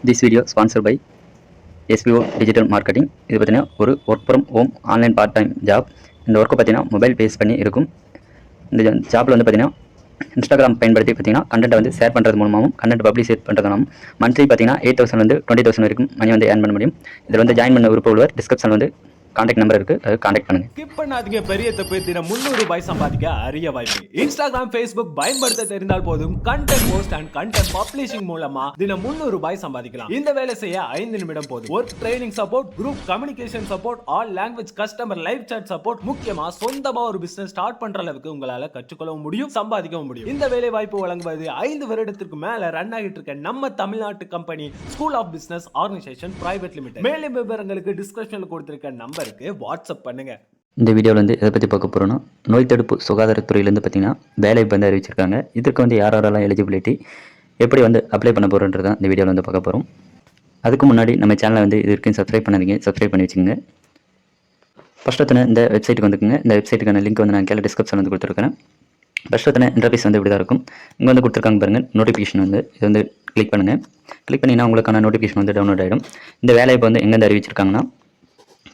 This video sponsored by SBO Digital Marketing. இது பார்த்தீங்கன்னா ஒரு work from home online part time job. இந்த work பார்த்தீங்கன்னா மொபைல் பேஸ் பண்ணி இருக்கும். இந்த ஜாப்பில் வந்து பார்த்தீங்கன்னா இன்ஸ்டாகிராம் பயன்படுத்தி பார்த்தீங்கன்னா கண்டென்ட் வந்து ஷேர் பண்ணுறது மூலமாகவும் கண்டென்ட் பப்ளிஷ் பண்ணுறதுனாலும் மந்த்லி பார்த்தீங்கன்னா 8,000 வந்து 20,000 வரைக்கும் மணி வந்து ஏர்ன் பண்ண முடியும். இதில் வந்து ஜாயின் பண்ண விருப்ப உள்ளவர் டிஸ்கிரிப்ஷன் வந்து கான்டாக்ட் நம்பர் இருக்கு, அது கான்டாக்ட் பண்ணுங்க. ஸ்கிப் பண்ணாதீங்க. பெரிய தப்பு. தினம் 300 ரூபாய் சம்பாதிக்க அரிய வாய்ப்பு. இன்ஸ்டாகிராம், Facebook பயன்படுத்த தெரிந்தால் போதும். Content post and content publishing மூலமா தினம் 300 ரூபாய் சம்பாதிக்கலாம். இந்த வேலை செய்ய 5 நிமிடம் போதும். Work training support, group communication support, all language customer live chat support, முக்கியமா சொந்தமா ஒரு பிசினஸ் ஸ்டார்ட் பண்ற அளவுக்கு உங்களால கற்றுக்கொள்ளவும் முடியும், சம்பாதிக்கவும் முடியும். இந்த வேலை வாய்ப்பு வழங்குவது 5 வருடத்திற்கு மேல ரன் ஆகிட்டு இருக்க நம்ம தமிழ்நாட்டு company school of business organisation private limited. மேலும் விவரங்களுக்கு டிஸ்கிரிப்ஷன்ல கொடுத்திருக்க நம்பருக்கு வாட்ஸ்அப் பண்ணுங்க. இந்த வீடியோவில் வந்து எதை பற்றி பார்க்க போகிறோன்னா, நோய் தடுப்பு சுகாதாரத்துறையிலேருந்து பார்த்தீங்கன்னா வேலை வந்து அறிவிச்சிருக்காங்க. இதற்கு வந்து யாரெல்லாம் எலிஜிபிலிட்டி, எப்படி வந்து அப்ளை பண்ண போகிறோன்றது தான் இந்த வீடியோவில் வந்து பார்க்க போகிறோம். அதுக்கு முன்னாடி நம்ம சேனலை வந்து இது வரைக்கும் சப்ஸ்கிரைப் பண்ணாதீங்க, சப்ஸ்கிரைப் பண்ணி வச்சுக்கோங்க. ஃபஸ்ட்டு இந்த வெப்சைட்டுக்கு வந்துக்குங்க. இந்த வெப்சைட்டுக்கான லிங்க் வந்து நான் கீழே டிஸ்கிரிப்ஷன் வந்து கொடுத்துருக்கேன். ஃபஸ்ட்டு இன்டர்ஃபேஸ் வந்து இப்படி தான் இருக்கும். இங்கே வந்து கொடுத்துருக்காங்க பாருங்கள், நோட்டிஃபிகேஷன் வந்து இது வந்து கிளிக் பண்ணுங்கள். கிளிக் பண்ணிங்கன்னா உங்களுக்கான நோட்டிஃபிகேஷன் வந்து டவுன்லோட் ஆகிடும். இந்த வேலையை இப்போ வந்து எங்கேருந்து அறிவிச்சிருக்காங்கன்னா,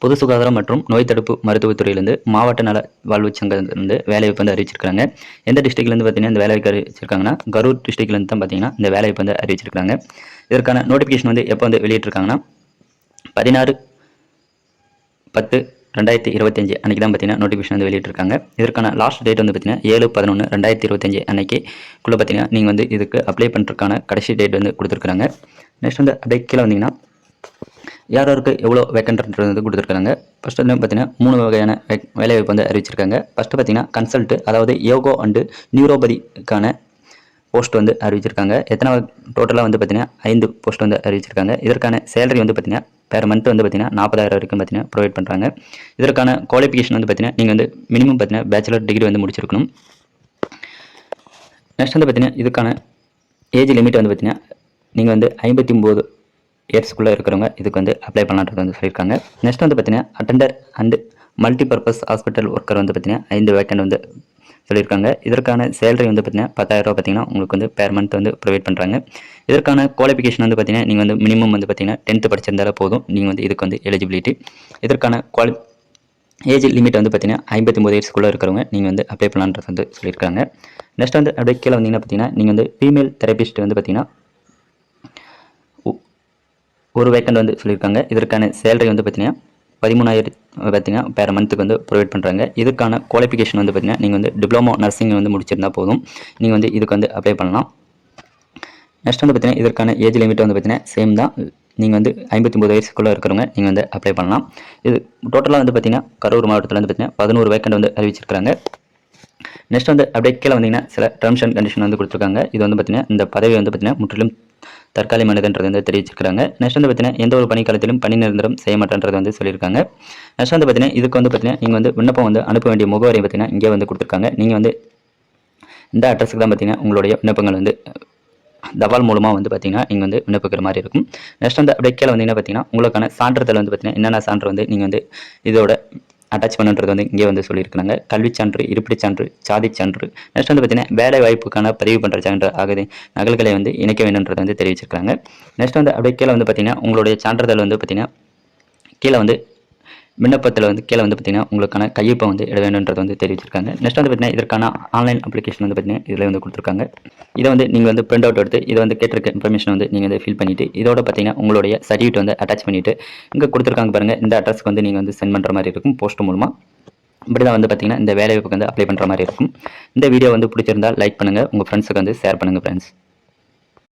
பொது சுகாதாரம் மற்றும் நோய் தடுப்பு மருத்துவத்துறையிலேருந்து மாவட்ட நல வாழ்வு சங்கத்திலிருந்து வேலைவாய்ப்பு வந்து அறிவிச்சிருக்காங்க. எந்த டிஸ்ட்ரிக்ட்லேருந்து பார்த்தீங்கன்னா இந்த வேலைவாய்ப்பு அறிவிச்சிருக்காங்கன்னா, கரூர் டிஸ்ட்ரிக்ட்லேருந்து தான் பார்த்தீங்கன்னா இந்த வேலைவாய்ப்பு வந்து அறிவிச்சிருக்காங்க. இதற்கான நோட்டிஃபிகேஷன் வந்து எப்போ வந்து வெளியிட்டிருக்காங்கன்னா, 16/10/2025 அன்றைக்கி தான் பார்த்தீங்கன்னா நோட்டிஃபிகேஷன் வந்து வெளியிட்டிருக்காங்க. இதற்கான லாஸ்ட் டேட் வந்து பார்த்தீங்கன்னா 7/11/2025 அன்னைக்குள்ளே பார்த்தீங்கன்னா நீங்கள் வந்து இதுக்கு அப்ளை பண்ணுறதுக்கான கடைசி டேட் வந்து கொடுத்துருக்காங்க. நெக்ஸ்ட் வந்து அப்படியே கீழே வந்தீங்கன்னா யாருக்கு எவ்வளோ வேக்கன்ட்ன்றது வந்து கொடுத்துருக்காங்க. ஃபஸ்ட்டு வந்து பார்த்தீங்கன்னா 3 வகையான வேலைவாய்ப்பு வந்து அறிவிச்சிருக்காங்க. ஃபஸ்ட்டு பார்த்தீங்கன்னா கன்சல்ட்டு, அதாவது யோகோ அண்டு நியூரோபதிக்கான போஸ்ட் வந்து அறிவிச்சிருக்காங்க. எத்தனை டோட்டலாக வந்து பார்த்தீங்கன்னா 5 போஸ்ட் வந்து அறிவிச்சிருக்காங்க. இதற்கான சேலரி வந்து பார்த்தீங்கன்னா பெர் மந்த் வந்து பார்த்தீங்கன்னா 40,000 வரைக்கும் பார்த்தீங்கன்னா ப்ரொவைட் பண்ணுறாங்க. இதற்கான குவாலிஃபிகேஷன் வந்து பார்த்தீங்கன்னா நீங்கள் வந்து மினிமம் பார்த்தீங்கன்னா பேச்சுலர் டிகிரி வந்து முடிச்சிருக்கணும். நெக்ஸ்ட் வந்து பார்த்தீங்கன்னா இதுக்கான ஏஜ் லிமிட் வந்து பார்த்தீங்கன்னா நீங்கள் வந்து 59 இயர்ஸ்க்குள்ளே இருக்கிறவங்க இதுக்கு வந்து அப்ளை பண்ணலான்றது வந்து சொல்லியிருக்காங்க. நெக்ஸ்ட் வந்து பார்த்தீங்கன்னா attender and multipurpose hospital worker வந்து பார்த்தீங்கன்னா 5 வேக்கண்ட் வந்து சொல்லியிருக்காங்க. இதற்கான சேலரி வந்து பார்த்தீங்கன்னா 10,000 ரூபா பார்த்தீங்கன்னா உங்களுக்கு வந்து பெர் மந்த் வந்து ப்ரொவைட் பண்ணுறாங்க. இதற்கான குவாலிஃபிகேஷன் வந்து பார்த்தீங்கன்னா நீங்கள் வந்து மினிமம் வந்து பார்த்தீங்கன்னா 10th படிச்சிருந்தாலே போதும், நீங்கள் வந்து இதுக்கு வந்து எலிஜிபிலிட்டி. இதற்கான ஏஜ் லிமிட் வந்து பார்த்தீங்கன்னா 59 இயர்ஸ்க்குள்ளே இருக்கிறவங்க நீங்கள் வந்து அப்ளை பண்ணலான்றது வந்து சொல்லியிருக்காங்க. நெக்ஸ்ட் வந்து அப்படியே கீழே வந்தீங்கன்னா பார்த்தீங்கன்னா நீங்கள் வந்து ஃபீமேல் தெரபிஸ்ட் வந்து பார்த்தீங்கன்னா ஒரு வேக்கண்ட் வந்து சொல்லியிருக்காங்க. இதற்கான சேலரி வந்து பார்த்தீங்கன்னா 13,000 பார்த்தீங்கன்னா பெர் மந்த்துக்கு வந்து ப்ரொவைட் பண்ணுறாங்க. இதுக்கான குவாலிஃபிகேஷன் வந்து பார்த்தீங்கன்னா நீங்கள் வந்து டிப்ளமோ நர்சிங் வந்து முடிச்சிருந்தால் போதும், நீங்கள் வந்து இதுக்கு வந்து அப்ளை பண்ணலாம். நெக்ஸ்ட் வந்து பார்த்தீங்கன்னா இதற்கான ஏஜ் லிமிட் வந்து பார்த்தீங்கன்னா சேம் தான், நீங்கள் வந்து 59 வயசுக்குள்ளே இருக்கிறவங்க நீங்கள் வந்து அப்ளை பண்ணலாம். இது டோட்டலாக வந்து பார்த்தீங்கன்னா கரூர் மாவட்டத்தில் வந்து பார்த்தீங்கன்னா 11 வேக்கண்ட் வந்து அறிவிச்சிருக்காங்க. நெக்ஸ்ட் வந்து அப்படியே கீழே வந்தீங்கன்னா சில டேர்ம்ஸ் அண்ட் கண்டிஷன் வந்து கொடுத்துருக்காங்க. இது வந்து பார்த்தீங்கன்னா இந்த பதவி வந்து பார்த்தீங்கன்னா முற்றிலும் தற்காலிகமானதுன்றது வந்து தெரிவிச்சிருக்காங்க. நெக்ஸ்ட் வந்து பார்த்தீங்கன்னா எந்த ஒரு பணிக்காலத்திலும் பணி நிரந்தரம் செய்ய மாட்டேன்றது வந்து சொல்லியிருக்காங்க. நெக்ஸ்ட் வந்து பார்த்தீங்கன்னா இதுக்கு வந்து பார்த்தீங்கன்னா நீங்கள் வந்து விண்ணப்பம் வந்து அனுப்ப வேண்டிய முகவரி பார்த்தீங்கன்னா இங்கே வந்து கொடுத்துருக்காங்க. நீங்கள் வந்து இந்த அட்ரஸுக்கு தான் பார்த்தீங்கன்னா உங்களுடைய விண்ணப்பங்கள் வந்து தபால் மூலமாக வந்து பார்த்தீங்கன்னா நீங்கள் வந்து விண்ணப்பிக்கிற மாதிரி இருக்கும். நெக்ஸ்ட் வந்து அப்படியே கீழே வந்தீங்கன்னா பார்த்தீங்கன்னா உங்களுக்கான சான்றிதழ் வந்து பார்த்தீங்கன்னா என்னென்ன சான்று வந்து நீங்கள் வந்து இதோட அட்டாச் பண்ணுன்றது வந்து இங்கே வந்து சொல்லியிருக்காங்க. கல்விச் சான்று, இருப்பிடச் சான்று, சாதிச் சான்று. நெக்ஸ்ட் வந்து பார்த்தீங்கன்னா வேலை வாய்ப்புக்கான பதிவு பண்ணுற சான்று ஆகுது நகல்களை வந்து இணைக்க வேண்டும்ன்றது வந்து தெரிவிச்சிருக்காங்க. நெக்ஸ்ட் வந்து அப்படியே கீழே வந்து பார்த்தீங்கன்னா உங்களுடைய சான்றிதழ் வந்து பார்த்தீங்கன்னா கீழே வந்து விண்ணப்பத்தில் வந்து கீழே வந்து பார்த்தீங்கன்னா உங்களுக்கான கையொப்பம் வந்து இட வேண்டும்ன்றது வந்து தெரிவிச்சிருக்காங்க. நெக்ஸ்ட் வந்து பார்த்தீங்கன்னா இதற்கான ஆன்லைன் அப்ளிகேஷன் வந்து பார்த்தீங்கன்னா இதில் வந்து கொடுத்துருக்காங்க. இதை வந்து நீங்கள் வந்து பிரிண்ட் அவுட் எடுத்து இதை வந்து கேட்டிருக்க இன்ஃபர்மேஷன் வந்து நீங்கள் வந்து ஃபில் பண்ணிவிட்டு இதோட பார்த்தீங்கன்னா உங்களுடைய சர்டிஃபிகேட் வந்து அட்டாச் பண்ணிவிட்டு இங்கே கொடுத்துருக்காங்க பாருங்கள், இந்த அட்ரஸ்க்கு வந்து நீங்கள் வந்து சென்ட் பண்ணுற மாதிரி இருக்கும் போஸ்ட் மூலமாக. இப்படி தான் வந்து பார்த்தீங்கன்னா இந்த வேலைவாய்ப்புக்கு வந்து அப்ளை பண்ணுற மாதிரி இருக்கும். இந்த வீடியோ வந்து பிடிச்சிருந்தால் லைக் பண்ணுங்கள், உங்கள் ஃப்ரெண்ட்ஸுக்கு வந்து ஷேர் பண்ணுங்கள் ஃப்ரெண்ட்ஸ்.